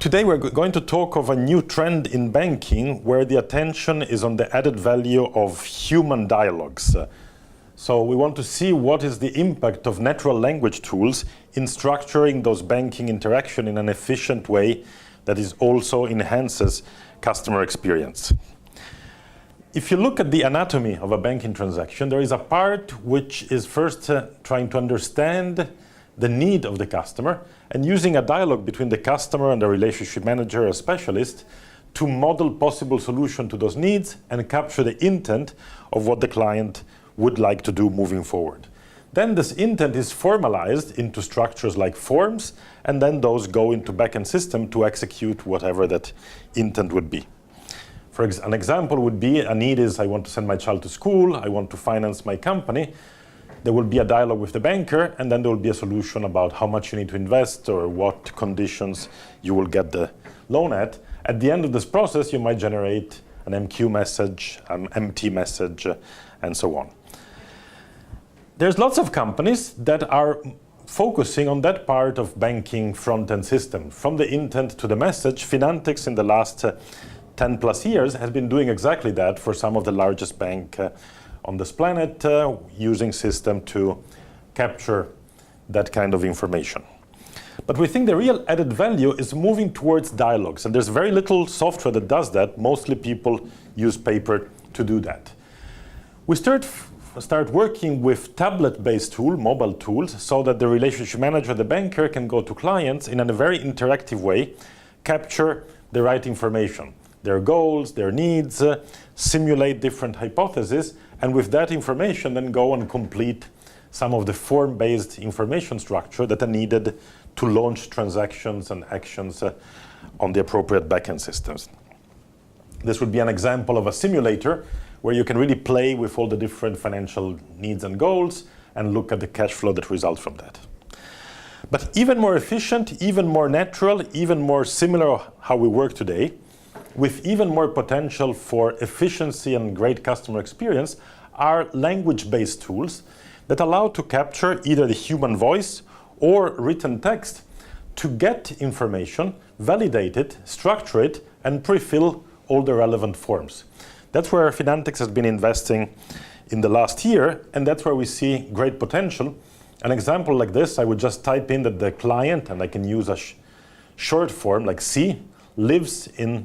Today we're going to talk of a new trend in banking where the attention is on the added value of human dialogues. So we want to see what is the impact of natural language tools in structuring those banking interaction in an efficient way that is also enhances customer experience. If you look at the anatomy of a banking transaction, there is a part which is first trying to understand the need of the customer and using a dialogue between the customer and the relationship manager or specialist to model possible solution to those needs and capture the intent of what the client would like to do moving forward. Then this intent is formalized into structures like forms, and then those go into backend system to execute whatever that intent would be. For an example would be a need is I want to send my child to school, I want to finance my company. There will be a dialogue with the banker, and then there will be a solution about how much you need to invest or what conditions you will get the loan at. At the end of this process, you might generate an MQ message, an MT message, and so on. There's lots of companies that are focusing on that part of banking front-end system. From the intent to the message, Finantix in the last 10 plus years has been doing exactly that for some of the largest banks on this planet, using system to capture that kind of information. But we think the real added value is moving towards dialogues, and there's very little software that does that. Mostly people use paper to do that. We start working with tablet-based tools, mobile tools, so that the relationship manager, the banker, can go to clients in a very interactive way, capture the right information, their goals, their needs, simulate different hypotheses, and with that information then go and complete some of the form-based information structure that are needed to launch transactions and actions on the appropriate backend systems. This would be an example of a simulator where you can really play with all the different financial needs and goals and look at the cash flow that results from that. But even more efficient, even more natural, even more similar how we work today, with even more potential for efficiency and great customer experience, are language-based tools that allow to capture either the human voice or written text to get information, validate it, structure it, and pre-fill all the relevant forms. That's where Finantix has been investing in the last year, and that's where we see great potential. An example like this, I would just type in that the client, and I can use a short form like C, lives in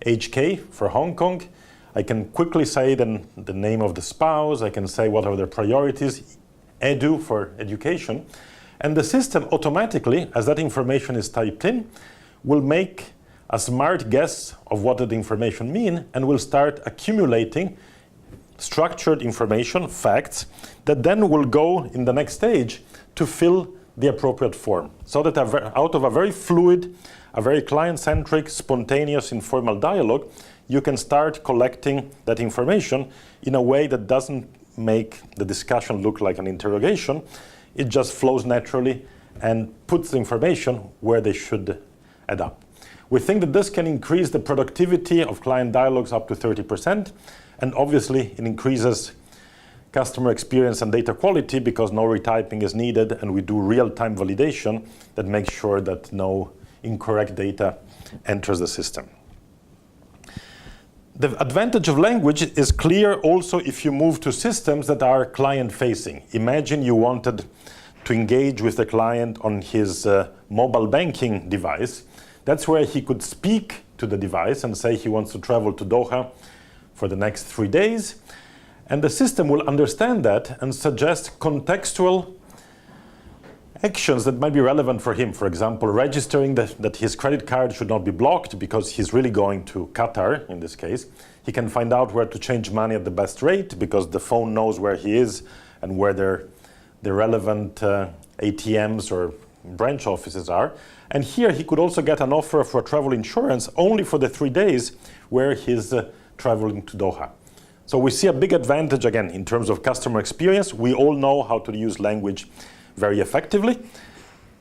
HK for Hong Kong. I can quickly say then the name of the spouse, I can say what are their priorities, edu for education, and the system automatically, as that information is typed in, will make a smart guess of what that information means and will start accumulating structured information, facts, that then will go in the next stage to fill the appropriate form. So that out of a very fluid, a very client-centric, spontaneous, informal dialogue, you can start collecting that information in a way that doesn't make the discussion look like an interrogation. It just flows naturally and puts the information where they should add up. We think that this can increase the productivity of client dialogues up to 30%, and obviously it increases customer experience and data quality because no retyping is needed, and we do real-time validation that makes sure that no incorrect data enters the system. The advantage of language is clear also if you move to systems that are client-facing. Imagine you wanted to engage with the client on his mobile banking device. That's where he could speak to the device and say he wants to travel to Doha for the next 3 days. And the system will understand that and suggest contextual actions that might be relevant for him. For example, registering that his credit card should not be blocked because he's really going to Qatar, in this case. He can find out where to change money at the best rate because the phone knows where he is and where the relevant ATMs or branch offices are. And here he could also get an offer for travel insurance only for the 3 days where he's traveling to Doha. So we see a big advantage, again, in terms of customer experience. We all know how to use language very effectively,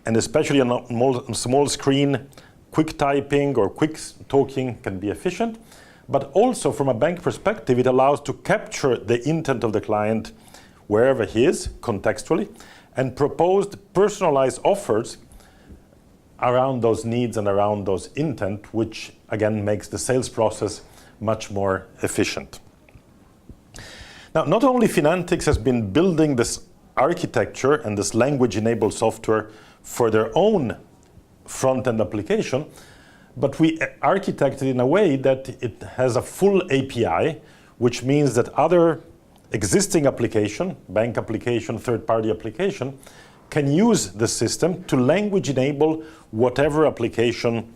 and especially on a small screen, quick typing or quick talking can be efficient. But also from a bank perspective, it allows to capture the intent of the client wherever he is, contextually, and propose personalized offers around those needs and around those intent, which again makes the sales process much more efficient. Now, not only Finantix has been building this architecture and this language-enabled software for their own front-end application, but we architected in a way that it has a full API, which means that other existing application, bank application, third-party application, can use the system to language enable whatever application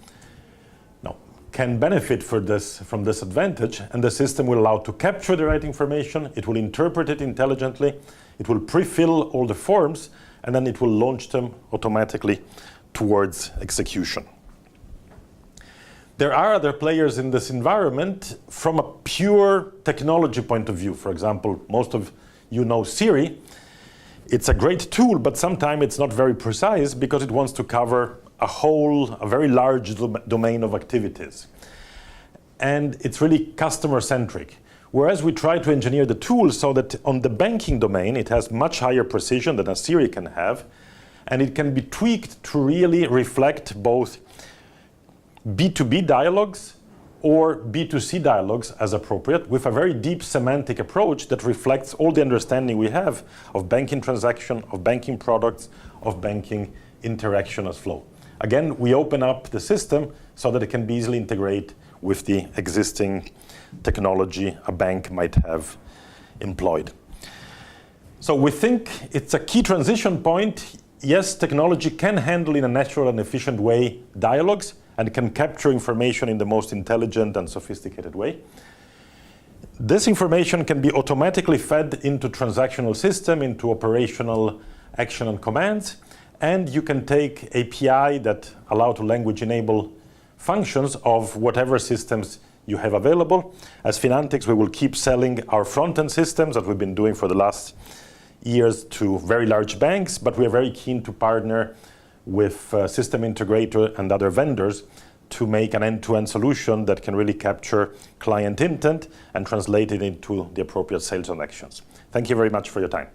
can benefit from this advantage, and the system will allow to capture the right information, it will interpret it intelligently, it will pre-fill all the forms, and then it will launch them automatically towards execution. There are other players in this environment from a pure technology point of view. For example, most of you know Siri. It's a great tool, but sometimes it's not very precise because it wants to cover a very large domain of activities. And it's really customer-centric. Whereas we try to engineer the tool so that on the banking domain, it has much higher precision than a Siri can have, and it can be tweaked to really reflect both B2B dialogues or B2C dialogues as appropriate, with a very deep semantic approach that reflects all the understanding we have of banking transaction, of banking products, of banking interaction as flow. Again, we open up the system so that it can be easily integrated with the existing technology a bank might have employed. So we think it's a key transition point. Yes, technology can handle in a natural and efficient way dialogues, and can capture information in the most intelligent and sophisticated way. This information can be automatically fed into transactional system, into operational action and commands, and you can take API that allow to language enable functions of whatever systems you have available. As Finantix, we will keep selling our front-end systems that we've been doing for the last years to very large banks, but we are very keen to partner with system integrator and other vendors to make an end-to-end solution that can really capture client intent and translate it into the appropriate sales and actions. Thank you very much for your time.